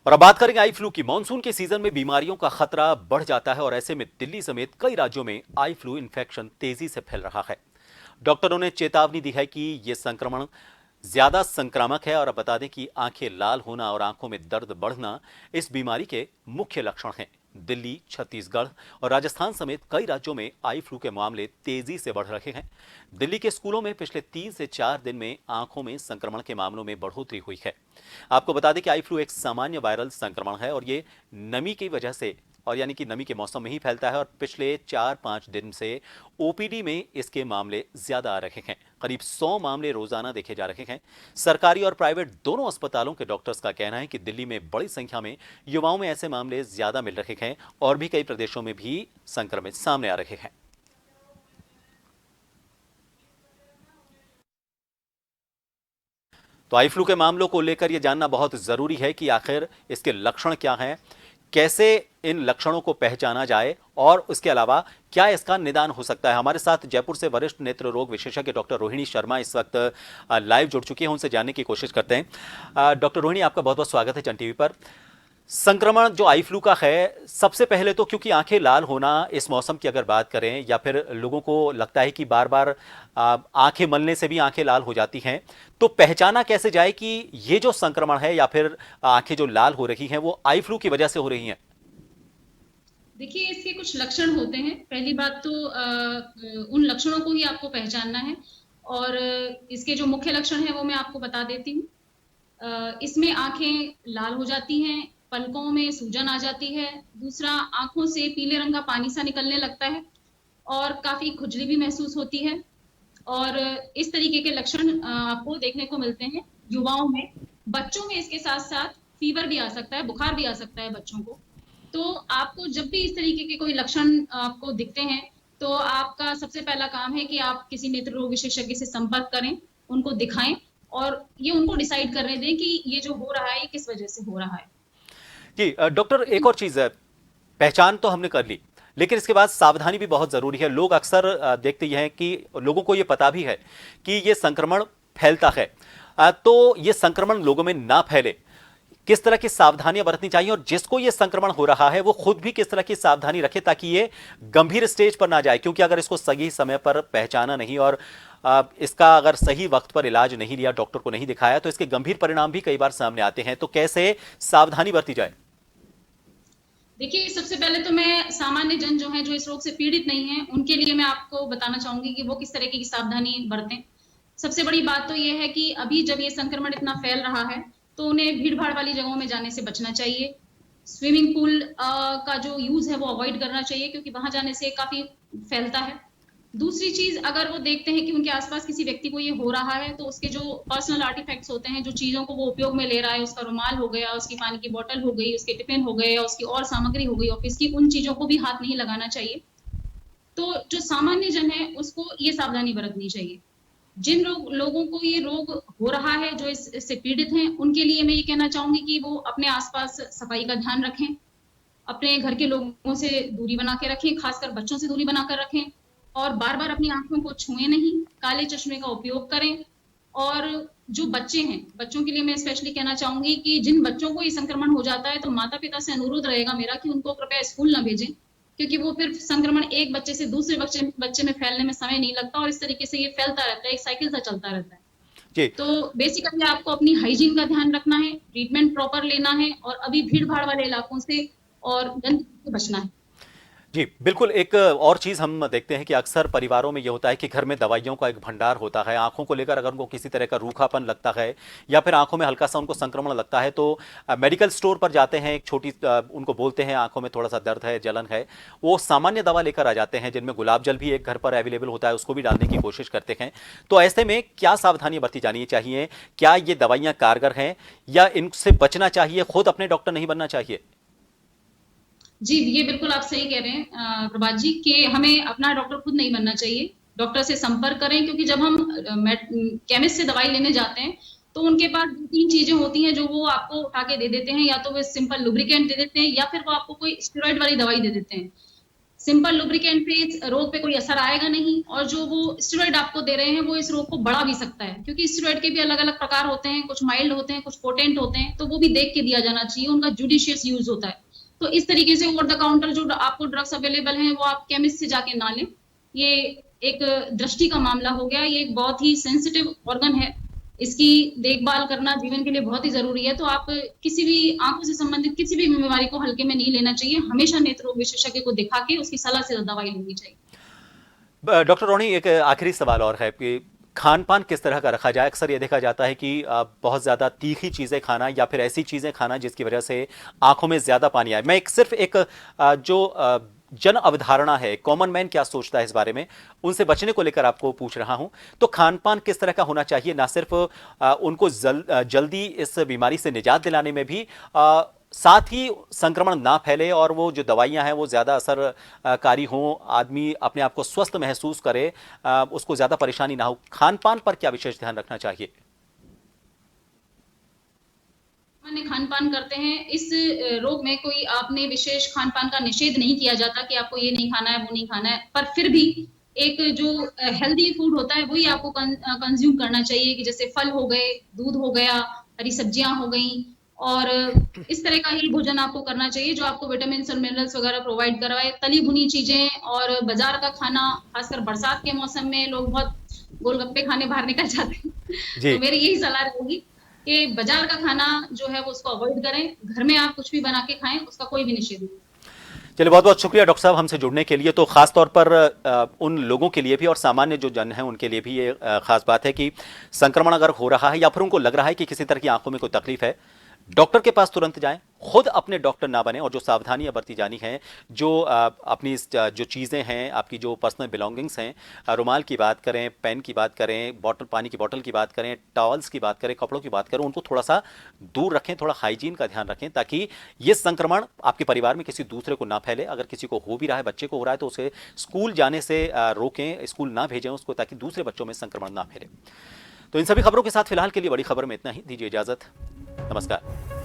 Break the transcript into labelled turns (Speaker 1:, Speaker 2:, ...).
Speaker 1: और अब बात करेंगे आई फ्लू की। मॉनसून के सीजन में बीमारियों का खतरा बढ़ जाता है और ऐसे में दिल्ली समेत कई राज्यों में आई फ्लू इन्फेक्शन तेजी से फैल रहा है। डॉक्टरों ने चेतावनी दी है कि यह संक्रमण ज्यादा संक्रामक है और अब बता दें कि आंखें लाल होना और आंखों में दर्द बढ़ना इस बीमारी के मुख्य लक्षण हैं। दिल्ली, छत्तीसगढ़ और राजस्थान समेत कई राज्यों में आई फ्लू के मामले तेजी से बढ़ रहे हैं। दिल्ली के स्कूलों में पिछले 3 से 4 दिन में आंखों में संक्रमण के मामलों में बढ़ोतरी हुई है। आपको बता दें कि आई फ्लू एक सामान्य वायरल संक्रमण है और ये नमी की वजह से और यानी कि नमी के मौसम में ही फैलता है और पिछले 4-5 दिन से ओपीडी में इसके मामले ज्यादा आ रहे हैं। करीब 100 मामले रोजाना देखे जा रहे हैं। सरकारी और प्राइवेट दोनों अस्पतालों के डॉक्टर्स का कहना है कि दिल्ली में बड़ी संख्या में युवाओं में ऐसे मामले ज्यादा मिल रहे हैं और भी कई प्रदेशों में भी संक्रमित सामने आ रहे हैं। तो आई फ्लू के मामलों को लेकर यह जानना बहुत जरूरी है कि आखिर इसके लक्षण क्या हैं, कैसे इन लक्षणों को पहचाना जाए और उसके अलावा क्या इसका निदान हो सकता है। हमारे साथ जयपुर से वरिष्ठ नेत्र रोग विशेषज्ञ डॉक्टर रोहिणी शर्मा इस वक्त लाइव जुड़ चुकी हैं। उनसे जानने की कोशिश करते हैं। डॉक्टर रोहिणी, आपका बहुत बहुत स्वागत है जन टीवी पर। संक्रमण जो आई फ्लू का है, सबसे पहले तो क्योंकि आंखें लाल होना इस मौसम की अगर बात करें या फिर लोगों को लगता है कि बार बार आंखें मलने से भी आंखें लाल हो जाती हैं, तो पहचाना कैसे जाए कि ये जो संक्रमण है या फिर आंखें जो लाल हो रही हैं वो आई फ्लू की वजह से हो रही हैं?
Speaker 2: देखिए, इसके कुछ लक्षण होते हैं। पहली बात तो उन लक्षणों को ही आपको पहचानना है और इसके जो मुख्य लक्षण हैं वो मैं आपको बता देती हूँ। इसमें आंखें लाल हो जाती हैं, पलकों में सूजन आ जाती है। दूसरा, आंखों से पीले रंग का पानी सा निकलने लगता है और काफी खुजली भी महसूस होती है। और इस तरीके के लक्षण आपको देखने को मिलते हैं युवाओं में। बच्चों में इसके साथ साथ फीवर भी आ सकता है, बुखार भी आ सकता है बच्चों को। तो आपको जब भी इस तरीके के कोई लक्षण आपको दिखते हैं, तो आपका सबसे पहला काम है कि आप किसी नेत्र रोग विशेषज्ञ से संपर्क करें, उनको दिखाएं और ये उनको डिसाइड करने दें कि ये जो हो रहा है, ये किस वजह से हो रहा है।
Speaker 1: जी डॉक्टर, एक और चीज है, पहचान तो हमने कर ली, लेकिन इसके बाद सावधानी भी बहुत जरूरी है। लोग अक्सर देखते ये हैं कि लोगों को ये पता भी है कि ये संक्रमण फैलता है, तो ये संक्रमण लोगों में ना फैले, किस तरह की सावधानियां बरतनी चाहिए और जिसको ये संक्रमण हो रहा है वो खुद भी किस तरह की सावधानी रखे ताकि ये गंभीर स्टेज पर ना जाए। क्योंकि अगर इसको सही समय पर पहचाना नहीं और इसका अगर सही वक्त पर इलाज नहीं लिया, डॉक्टर को नहीं दिखाया, तो इसके गंभीर परिणाम भी कई बार सामने आते हैं। तो कैसे सावधानी बरती जाए?
Speaker 2: देखिए, सबसे पहले तो मैं सामान्य जन जो है, जो इस रोग से पीड़ित नहीं है, उनके लिए मैं आपको बताना चाहूंगी कि वो किस तरीके की सावधानी बरतें। सबसे बड़ी बात तो ये है कि अभी जब ये संक्रमण इतना फैल रहा है, तो उन्हें भीड़-भाड़ वाली जगहों में जाने से बचना चाहिए। स्विमिंग पूल का जो यूज़ है वो अवॉइड करना चाहिए, क्योंकि वहां जाने से काफ़ी फैलता है। दूसरी चीज़, अगर वो देखते हैं कि उनके आस-पास किसी व्यक्ति को ये हो रहा है, तो उसके जो पर्सनल आर्टिफैक्ट्स होते हैं, जो चीज़ों को वो उपयोग में ले रहा है, उसका रुमाल हो गया, उसकी पानी की बॉटल हो गई, उसके टिफ़िन हो गए या उसकी और सामग्री हो गई ऑफ़िस की, उन चीज़ों को भी हाथ नहीं लगाना चाहिए। तो जो सामान्य जन है, उसको ये सावधानी बरतनी चाहिए। जिन लोगों को ये रोग हो रहा है, जो इससे पीड़ित हैं, उनके लिए मैं ये कहना चाहूंगी कि वो अपने आसपास सफाई का ध्यान रखें, अपने घर के लोगों से दूरी बना के रखें, खासकर बच्चों से दूरी बनाकर रखें और बार-बार अपनी आंखों को छुएं नहीं, काले चश्मे का उपयोग करें। और जो बच्चे हैं, बच्चों के लिए मैं स्पेशली कहना चाहूंगी कि जिन बच्चों को ये संक्रमण हो जाता है, तो माता-पिता से अनुरोध रहेगा मेरा कि उनको कृपया स्कूल ना भेजें, क्योंकि वो फिर संक्रमण एक बच्चे से दूसरे बच्चे बच्चे में फैलने में समय नहीं लगता और इस तरीके से ये फैलता रहता है, एक साइकिल सा चलता रहता है।
Speaker 1: जी
Speaker 2: तो बेसिकली आपको अपनी हाइजीन का ध्यान रखना है, ट्रीटमेंट प्रॉपर लेना है और अभी भीड़-भाड़ वाले इलाकों से और गंदगी से बचना है।
Speaker 1: जी बिल्कुल। एक और चीज हम देखते हैं कि अक्सर परिवारों में यह होता है कि घर में दवाइयों का एक भंडार होता है। आंखों को लेकर अगर उनको किसी तरह का रूखापन लगता है या फिर आंखों में हल्का सा उनको संक्रमण लगता है, तो मेडिकल स्टोर पर जाते हैं, एक छोटी उनको बोलते हैं आंखों में थोड़ा सा दर्द है, जलन है, वो सामान्य दवा लेकर आ जाते हैं जिनमें गुलाब जल भी एक घर पर अवेलेबल होता है, उसको भी डालने की कोशिश करते हैं। तो ऐसे में क्या सावधानी बरती जानी चाहिए? क्या ये दवाइयां कारगर हैं या इनसे बचना चाहिए, खुद अपने डॉक्टर नहीं बनना चाहिए?
Speaker 2: जी, ये बिल्कुल आप सही कह रहे हैं प्रभात जी, कि हमें अपना डॉक्टर खुद नहीं बनना चाहिए। डॉक्टर से संपर्क करें, क्योंकि जब हम केमिस्ट से दवाई लेने जाते हैं, तो उनके पास 2-3 चीज़ें होती हैं जो वो आपको उठा के दे देते हैं। या तो वो सिंपल लुब्रिकेंट दे देते हैं या फिर वो आपको कोई स्टेरॉइड वाली दवाई दे देते हैं। सिंपल लुब्रिकेंट से रोग पे कोई असर आएगा नहीं, और जो वो स्टेरॉइड आपको दे रहे हैं वो इस रोग को बढ़ा भी सकता है, क्योंकि स्टेरॉइड के भी अलग अलग प्रकार होते हैं, कुछ माइल्ड होते हैं, कुछ पोटेंट होते हैं, तो वो भी देख के दिया जाना चाहिए, उनका जुडिशियस यूज होता है। तो इस तरीके से ओवर द काउंटर जो आपको ड्रग्स अवेलेबल हैं वो आप केमिस्ट से जाके ना लें। ये एक दृष्टि का मामला हो गया, ये एक बहुत ही सेंसिटिव ऑर्गन है, इसकी देखभाल करना जीवन के लिए बहुत ही जरूरी है। तो आप किसी भी आंखों से संबंधित किसी भी बीमारी को हल्के में नहीं लेना चाहिए, हमेशा नेत्र रोग विशेषज्ञ को दिखा के उसकी सलाह से दवाई लेनी चाहिए।
Speaker 1: डॉक्टर रोनी, एक आखिरी सवाल और है कि खान पान किस तरह का रखा जाए। अक्सर ये देखा जाता है कि बहुत ज़्यादा तीखी चीज़ें खाना या फिर ऐसी चीज़ें खाना जिसकी वजह से आंखों में ज़्यादा पानी आए। मैं सिर्फ एक जो जन अवधारणा है, कॉमन मैन क्या सोचता है इस बारे में, उनसे बचने को लेकर आपको पूछ रहा हूं। तो खान पान किस तरह का होना चाहिए, ना सिर्फ उनको जल्दी इस बीमारी से निजात दिलाने में भी, साथ ही संक्रमण ना फैले और वो जो दवाइयां हैं वो ज़्यादा असरकारी हों, आदमी अपने आप को स्वस्थ महसूस करे, उसको ज़्यादा परेशानी ना हो। खान पान पर क्या विशेष ध्यान रखना चाहिए?
Speaker 2: सामान्य खान पान करते हैं, इस रोग में कोई आपने विशेष खान पान का निषेध नहीं किया जाता कि आपको ये नहीं खाना है, वो नहीं खाना है, पर फिर भी एक जो हेल्दी फूड होता है वही आपको कंज्यूम करना चाहिए, कि जैसे फल हो गए, दूध हो गया, हरी सब्जियां हो गई, और इस तरह का ही भोजन आपको करना चाहिए जो आपको विटामिन और मिनरल्स वगैरह प्रोवाइड करवाए। तली भुनी चीजें और बाजार का खाना, खासकर बरसात के मौसम में लोग बहुत गोलगप्पे खाने बाहर निकल जाते हैं तो
Speaker 1: जी,
Speaker 2: मेरी यही सलाह रहेगी कि बाजार का खाना जो है वो उसको अवॉइड करें, घर में आप कुछ भी बना के खाएं, उसका कोई भी निषेध नहीं।
Speaker 1: चलिए, बहुत बहुत शुक्रिया डॉक्टर साहब हमसे जुड़ने के लिए। तो खास तौर पर उन लोगों के लिए भी और सामान्य जो जन हैं उनके लिए भी ये खास बात है कि संक्रमण अगर हो रहा है या फिर उनको लग रहा है कि किसी तरह की आंखों में कोई तकलीफ है, डॉक्टर के पास तुरंत जाएं, खुद अपने डॉक्टर ना बने, और जो सावधानियां बरती जानी हैं, जो अपनी जो चीज़ें हैं, आपकी जो पर्सनल बिलोंगिंग्स हैं, रुमाल की बात करें, पेन की बात करें, बॉटल पानी की बॉटल की बात करें, टॉवल्स की बात करें, कपड़ों की बात करें, उनको थोड़ा सा दूर रखें, थोड़ा हाइजीन का ध्यान रखें, ताकि ये संक्रमण आपके परिवार में किसी दूसरे को ना फैले। अगर किसी को हो भी रहा है, बच्चे को हो रहा है, तो उसे स्कूल जाने से रोकें, स्कूल ना भेजें उसको, ताकि दूसरे बच्चों में संक्रमण ना फैले। तो इन सभी खबरों के साथ फिलहाल के लिए बड़ी खबर में इतना ही। दीजिए इजाजत, नमस्कार।